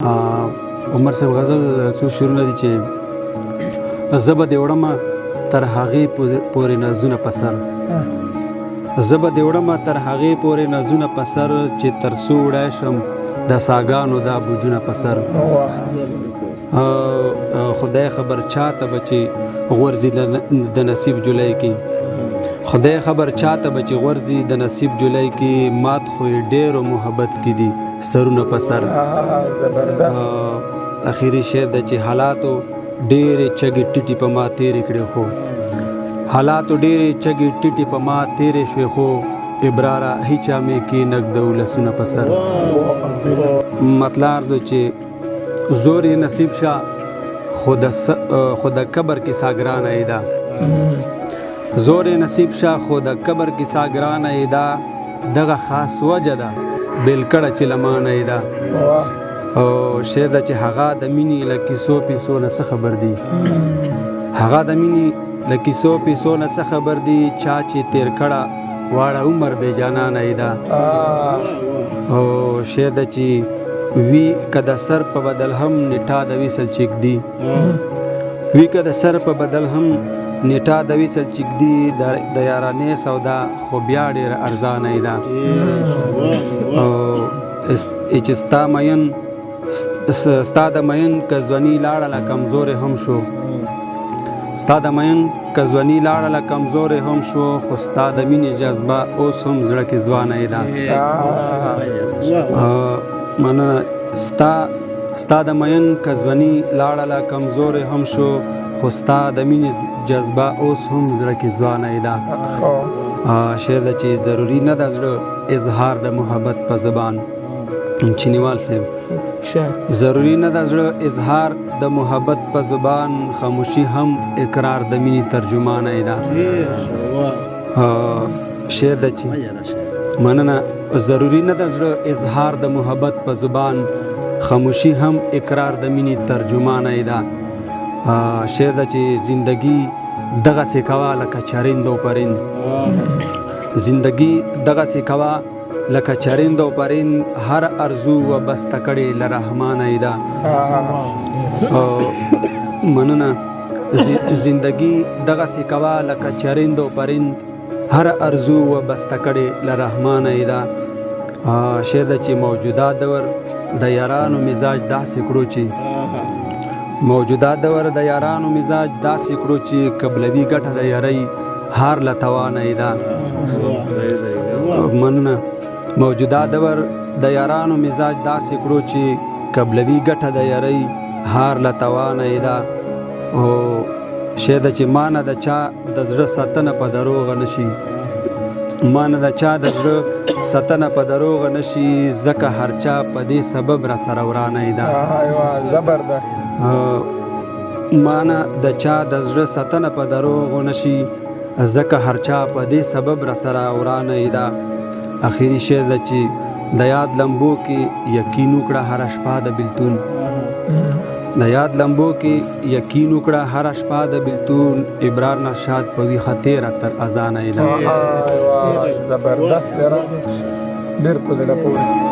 عمر صاحب غزل څو شعرونه دي چې زه به دې وړمه تر هغې پورې نازونه په سر زه به دې وړمه تر هغې پورې نازونه په سر چې تر څو وړی شم د ساګانو دا بوجونه په سر خدای خبر چاته به چې غورځي د نصیب جولی کې خدای خبر چاته به چې غورځي د نصیب جولی کې مات خو یې ډېرو محبت کې دي سرونه په سر اخیری شعر د چې حالاتو ډېرې چګې ټیټې په ما تېرې کړې خو حالاتو ډېرې چګې ټیټې په ما تېرې شوې خو ابراره هیچا مې کې نږدو لسونه په سر مطلب دا چې زور یې نصیب شه خو د قبر کې ساګرانه یې ده زور یې نصیب شه خو د قبر کې ساګرانه یې ده دغه خاص وجه ده بیلکړه چې لمانه یې ده او شعر ده چې هغه د مینې له کیسو پیسو نه څه خبر دي هغه د مینې له کیسو پیسو نه څه خبر دي چا چې تیر کړه واړه عمر بې جانانه یې ده او شعر ده چې وی که د سر په بدل هم نیټه د وصل چیک دی وی که د سر په بدل هم نیټه د وصل چیک دی د یارانې سودا خو بیا ډېره ارزانه یې ده او چې ستا د مین که ځواني لاړله کمزورې هم شو ستا د مین که ځواني لاړله کمزورې هم شو خو ستا د مینې جذبه اوس هم زړه کې ځوانه یې ده مننه ستا د مین که ځواني لاړله کمزورې هم شو خو ستا د مینې جذبه اوس هم زړه کې ځوانه یې ده شعر ده چې ضروري نه ده زړه اظهار د محبت په زبان چینیوال صاحب ضروری نه ده زړه اظهار د محبت په زبان خاموشي هم اقرار د مینې ترجمانه یې ده شعر ده چې مننه ضروری نه ده زړه اظهار د محبت په زبان خاموشي هم اقرار د مینې ترجمانه یې ده شعر ده چې زندگی دغسې کوه لکه چرند و پرند زندگی دغسې کوه لکه چرند و پرند هر ارزو و بسته کړې له رحمانه یې ده مننه زندگی دغسې کوه لکه چرند و پرند هر ارزو و بسته کړې له رحمانه یې ده شعر ده چې موجوده دور د یارانو مزاج داسې کړو چې موجوده دور د یارانو مزاج داسې کړو چې قبلوي ګټه د یارۍ هار له توانه یې ده مننه موجوده دور د یارانو مزاج داسې کړو چې قبلوي ګټه د یارۍ هار له توانه یې ده او شعر ده چې ما نه د چا د زړه ساتنه په دروغه نشي ما نه د چا د زړه ساتنه په دروغه نشي ځکه هر چا په دې سبب را سره ورانه یې ده ما نه د چا د زړه ساتنه په دروغه نشي ځکه هر چا په دې سبب را سره ورانه یې ده اخیری شعر ده چې د یاد لمبو کې یقین وکړه هره شپه د بلتون د یاد لمبو کې یقین وکړه هره شپه د بلتون ابرار نشاد په ویښه تیره تر اذانه یې ده زبردست ډېر په زړه پورې